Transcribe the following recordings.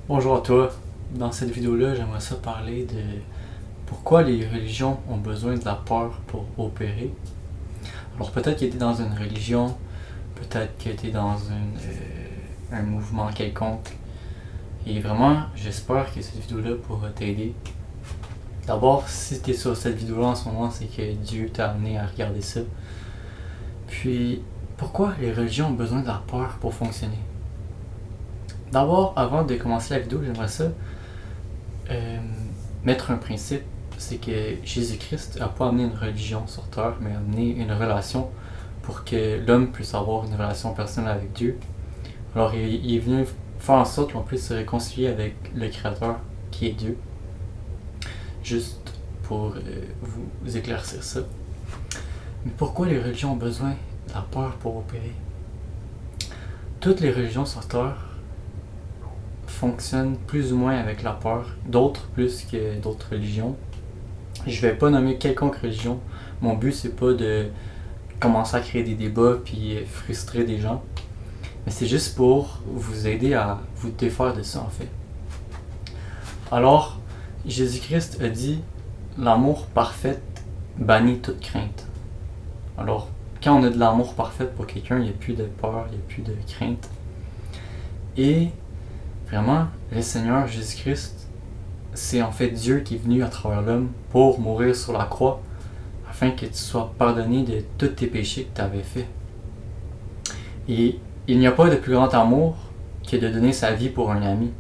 Bonjour à toi. Dans cette vidéo-là, j'aimerais ça parler de pourquoi les religions ont besoin de la peur pour opérer. Alors peut-être que tu es dans une religion, peut-être que tu es dans un mouvement quelconque. Et vraiment, j'espère que cette vidéo-là pourra t'aider. D'abord, si tu es sur cette vidéo-là en ce moment, c'est que Dieu t'a amené à regarder ça. Puis, pourquoi les religions ont besoin de la peur pour fonctionner? D'abord, avant de commencer la vidéo, j'aimerais ça mettre un principe, c'est que Jésus-Christ n'a pas amené une religion sur terre, mais a amené une relation pour que l'homme puisse avoir une relation personnelle avec Dieu. Alors il est venu faire en sorte qu'on puisse se réconcilier avec le Créateur qui est Dieu. Juste pour vous éclaircir ça. Mais pourquoi les religions ont besoin de la peur pour opérer? Toutes les religions sur terre fonctionnent plus ou moins avec la peur, d'autres plus que d'autres religions. Je vais pas nommer quelconque religion. Mon but, c'est pas de commencer à créer des débats puis frustrer des gens. Mais c'est juste pour vous aider à vous défaire de ça, en fait. Alors, Jésus-Christ a dit « L'amour parfait bannit toute crainte ». Alors, quand on a de l'amour parfait pour quelqu'un, il n'y a plus de peur, il n'y a plus de crainte. Et vraiment, le Seigneur Jésus-Christ, c'est en fait Dieu qui est venu à travers l'homme pour mourir sur la croix afin que tu sois pardonné de tous tes péchés que tu avais faits. Et il n'y a pas de plus grand amour que de donner sa vie pour un ami.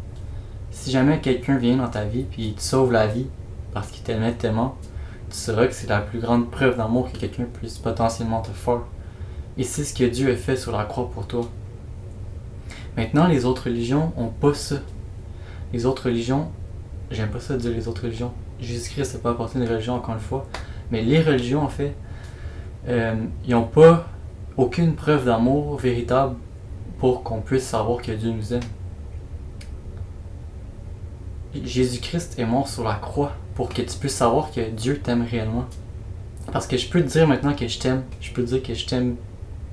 Si jamais quelqu'un vient dans ta vie et il te sauve la vie parce qu'il t'aimait tellement, tu sauras que c'est la plus grande preuve d'amour que quelqu'un puisse potentiellement te faire. Et c'est ce que Dieu a fait sur la croix pour toi. Maintenant, les autres religions n'ont pas ça. Les autres religions, j'aime pas ça de dire les autres religions. Jésus-Christ n'a pas apporté une religion encore une fois. Mais les religions, en fait, ils n'ont pas aucune preuve d'amour véritable pour qu'on puisse savoir que Dieu nous aime. Jésus-Christ est mort sur la croix pour que tu puisses savoir que Dieu t'aime réellement. Parce que je peux te dire maintenant que je t'aime, je peux te dire que je t'aime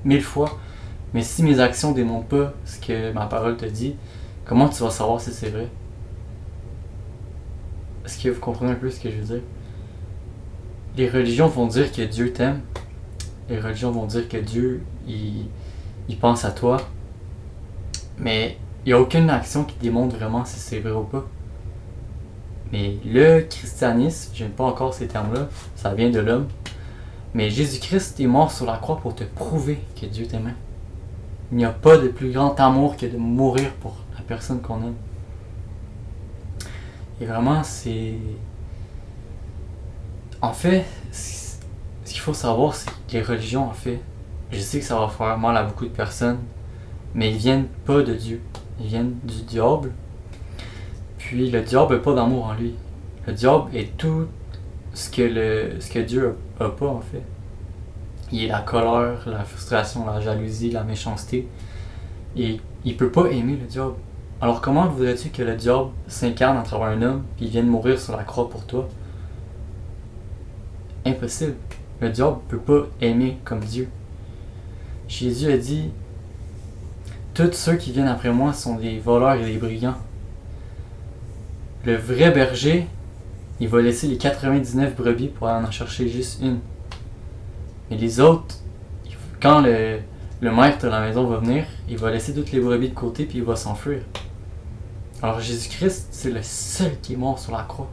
1000 fois, mais si mes actions ne démontrent pas ce que ma parole te dit, comment tu vas savoir si c'est vrai? Est-ce que vous comprenez un peu ce que je veux dire? Les religions vont dire que Dieu t'aime. Les religions vont dire que Dieu, il pense à toi. Mais il n'y a aucune action qui démontre vraiment si c'est vrai ou pas. Mais le christianisme, j'aime pas encore ces termes-là, ça vient de l'homme. Mais Jésus-Christ est mort sur la croix pour te prouver que Dieu t'aimait. Il n'y a pas de plus grand amour que de mourir pour la personne qu'on aime. Et vraiment, c'est... En fait, ce qu'il faut savoir, c'est que les religions, en fait, je sais que ça va faire mal à beaucoup de personnes, mais ils viennent pas de Dieu. Ils viennent du diable. Puis le diable n'a pas d'amour en lui. Le diable est tout ce que Dieu a pas, en fait. Il est la colère, la frustration, la jalousie, la méchanceté. Et il peut pas aimer le diable. Alors comment voudrais-tu que le diable s'incarne à travers un homme et vienne mourir sur la croix pour toi? Impossible. Le diable peut pas aimer comme Dieu. Jésus a dit « Tous ceux qui viennent après moi sont des voleurs et des brigands. » Le vrai berger, il va laisser les 99 brebis pour aller en chercher juste une. Mais les autres, quand le maître de la maison va venir, il va laisser toutes les brebis de côté puis il va s'enfuir. Alors Jésus-Christ, c'est le seul qui est mort sur la croix.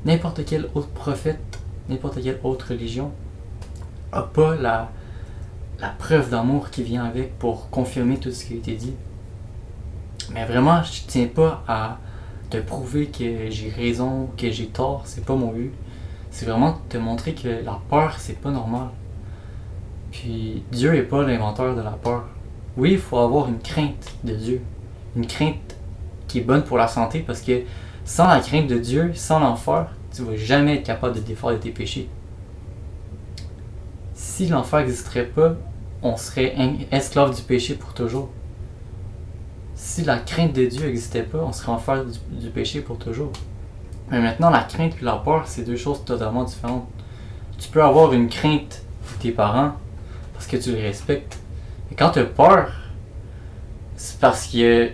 N'importe quel autre prophète, n'importe quelle autre religion n'a pas la preuve d'amour qui vient avec pour confirmer tout ce qui a été dit. Mais vraiment, je ne tiens pas à te prouver que j'ai raison, que j'ai tort, c'est pas mon but. C'est vraiment te montrer que la peur, c'est pas normal. Puis Dieu n'est pas l'inventeur de la peur. Oui, il faut avoir une crainte de Dieu. Une crainte qui est bonne pour la santé parce que sans la crainte de Dieu, sans l'enfer, tu ne vas jamais être capable de te défaire de tes péchés. Si l'enfer n'existerait pas, on serait esclave du péché pour toujours. Si la crainte de Dieu n'existait pas, on serait enfer du péché pour toujours. Mais maintenant, la crainte et la peur, c'est deux choses totalement différentes. Tu peux avoir une crainte de tes parents parce que tu les respectes. Mais quand tu as peur, c'est parce que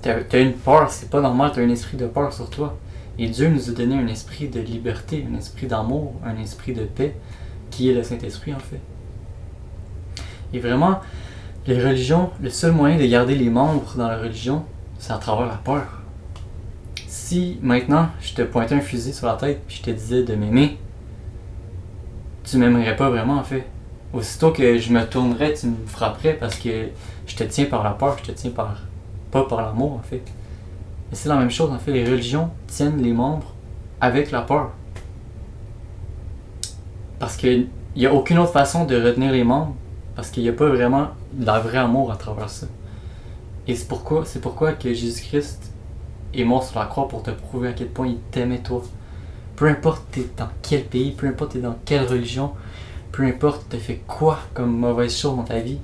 T'as une peur, c'est pas normal, t'as un esprit de peur sur toi. Et Dieu nous a donné un esprit de liberté, un esprit d'amour, un esprit de paix, qui est le Saint-Esprit en fait. Et vraiment, les religions, le seul moyen de garder les membres dans la religion, c'est à travers la peur. Si maintenant je te pointais un fusil sur la tête et je te disais de m'aimer, tu m'aimerais pas vraiment en fait. Aussitôt que je me tournerais, tu me frapperais parce que je te tiens par la peur, je te tiens pas par l'amour en fait. Et c'est la même chose en fait, les religions tiennent les membres avec la peur. Parce qu'il n'y a aucune autre façon de retenir les membres, parce qu'il n'y a pas vraiment de la vraie amour à travers ça. Et c'est pourquoi que Jésus-Christ est mort sur la croix pour te prouver à quel point il t'aimait toi. Peu importe t'es dans quel pays, peu importe t'es dans quelle religion, peu importe t'as fait quoi comme mauvaise chose dans ta vie,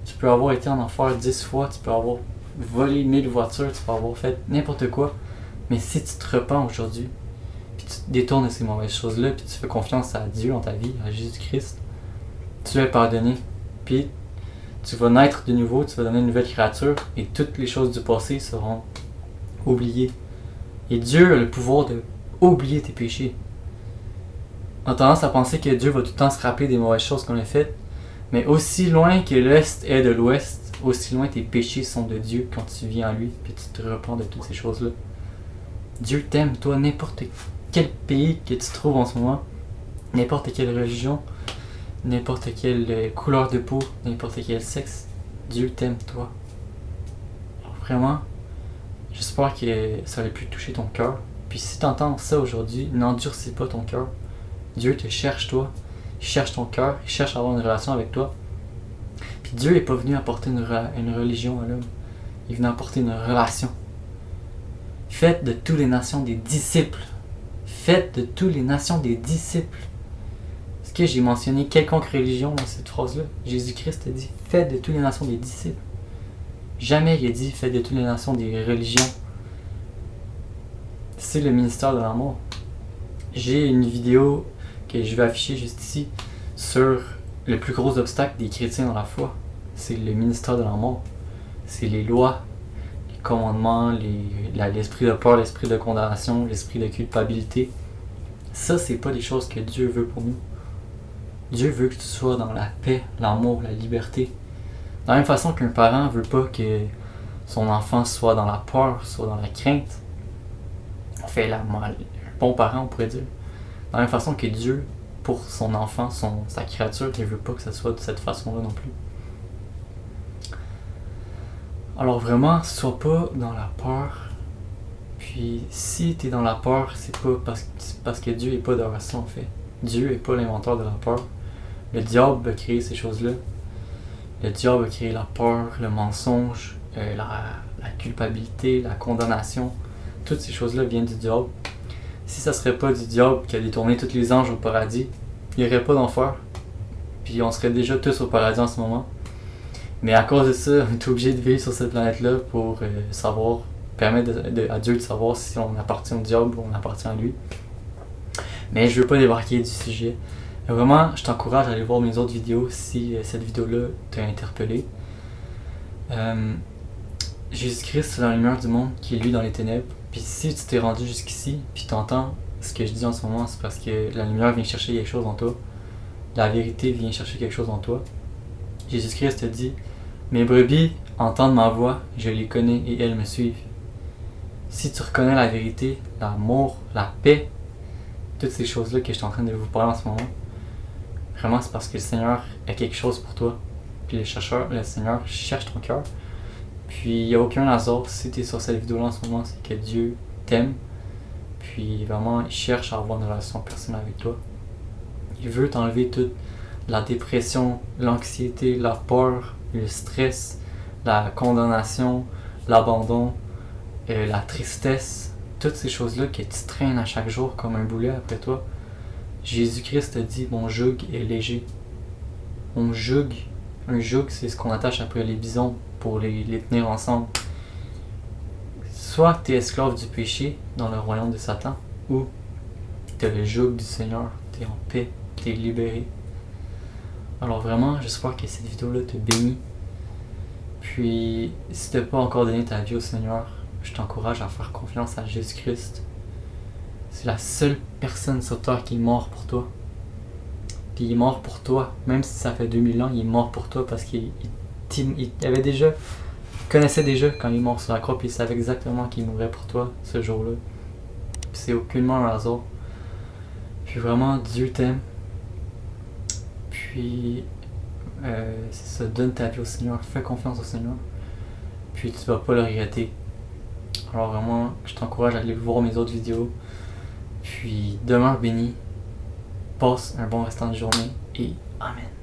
tu peux avoir été en enfer 10 fois, tu peux avoir volé 1000 voitures, tu peux avoir fait n'importe quoi, mais si tu te repens aujourd'hui, puis tu te détournes de ces mauvaises choses-là, puis tu fais confiance à Dieu dans ta vie, à Jésus-Christ, tu es pardonné, puis tu vas naître de nouveau, tu vas devenir une nouvelle créature, et toutes les choses du passé seront oubliées. Et Dieu a le pouvoir de oublier tes péchés. On a tendance à penser que Dieu va tout le temps se rappeler des mauvaises choses qu'on a faites, mais aussi loin que l'Est est de l'Ouest, aussi loin tes péchés sont de Dieu quand tu viens à lui, puis tu te repens de toutes ces choses-là. Dieu t'aime, toi, n'importe quel pays que tu te trouves en ce moment, n'importe quelle religion, n'importe quelle couleur de peau, n'importe quel sexe, Dieu t'aime, toi. Alors vraiment, j'espère que ça aurait pu toucher ton cœur. Puis si tu entends ça aujourd'hui, n'endurcis pas ton cœur. Dieu te cherche, toi. Il cherche ton cœur, il cherche à avoir une relation avec toi. Puis Dieu n'est pas venu apporter une religion à l'homme. Il est venu apporter une relation. Faites de toutes les nations des disciples. Faites de toutes les nations des disciples. Est-ce que j'ai mentionné quelconque religion dans cette phrase-là? Jésus-Christ a dit, faites de toutes les nations des disciples. Jamais il a dit, faites de toutes les nations des religions. C'est le ministère de l'amour. J'ai une vidéo que je vais afficher juste ici sur le plus gros obstacle des chrétiens dans la foi. C'est le ministère de l'amour. C'est les lois, les commandements, l'esprit de peur, l'esprit de condamnation, l'esprit de culpabilité. Ça, c'est pas des choses que Dieu veut pour nous. Dieu veut que tu sois dans la paix, l'amour, la liberté. De la même façon qu'un parent veut pas que son enfant soit dans la peur, soit dans la crainte. On fait un bon parent, on pourrait dire. De la même façon que Dieu, pour son enfant, sa créature, il veut pas que ça soit de cette façon-là non plus. Alors vraiment, sois pas dans la peur. Puis si tu es dans la peur, c'est pas parce que Dieu n'est pas derrière ça en fait. Dieu n'est pas l'inventeur de la peur. Le diable a créé ces choses-là. Le diable a créé la peur, le mensonge, la culpabilité, la condamnation. Toutes ces choses-là viennent du diable. Si ça serait pas du diable qui a détourné tous les anges au paradis, il n'y aurait pas d'enfer. Puis on serait déjà tous au paradis en ce moment. Mais à cause de ça, on est obligé de vivre sur cette planète-là pour permettre à Dieu de savoir si on appartient au diable ou on appartient à lui. Mais je veux pas débarquer du sujet. Vraiment, je t'encourage à aller voir mes autres vidéos si cette vidéo-là t'a interpellé. Jésus-Christ, c'est la lumière du monde qui est lui dans les ténèbres. Puis si tu t'es rendu jusqu'ici, puis tu entends ce que je dis en ce moment, c'est parce que la lumière vient chercher quelque chose en toi. La vérité vient chercher quelque chose en toi. Jésus-Christ te dit, mes brebis entendent ma voix, je les connais et elles me suivent. Si tu reconnais la vérité, l'amour, la paix, toutes ces choses-là que je suis en train de vous parler en ce moment, vraiment c'est parce que le Seigneur a quelque chose pour toi. Puis le Seigneur cherche ton cœur. Puis il n'y a aucun hasard, si tu es sur cette vidéo-là en ce moment, c'est que Dieu t'aime. Puis vraiment, il cherche à avoir une relation personnelle avec toi. Il veut t'enlever toute la dépression, l'anxiété, la peur, le stress, la condamnation, l'abandon, la tristesse, toutes ces choses-là que tu traînes à chaque jour comme un boulet après toi. Jésus-Christ te dit, mon joug est léger. Un joug, c'est ce qu'on attache après les bisons pour les tenir ensemble. Soit tu es esclave du péché dans le royaume de Satan, ou tu as le joug du Seigneur, tu es en paix, tu es libéré. Alors vraiment, j'espère que cette vidéo-là te bénit. Puis, si tu n'as pas encore donné ta vie au Seigneur, je t'encourage à faire confiance à Jésus-Christ. C'est la seule personne sur terre qui est mort pour toi. Puis il est mort pour toi, même si ça fait 2000 ans, il est mort pour toi parce qu'il avait déjà, il connaissait déjà quand il est mort sur la croix, puis il savait exactement qu'il mourrait pour toi ce jour-là. Puis c'est aucunement un hasard. Puis vraiment, Dieu t'aime. Puis c'est ça, donne ta vie au Seigneur, fais confiance au Seigneur. Puis tu vas pas le regretter. Alors vraiment, je t'encourage à aller voir mes autres vidéos. Puis demeure béni, passe un bon restant de journée et Amen.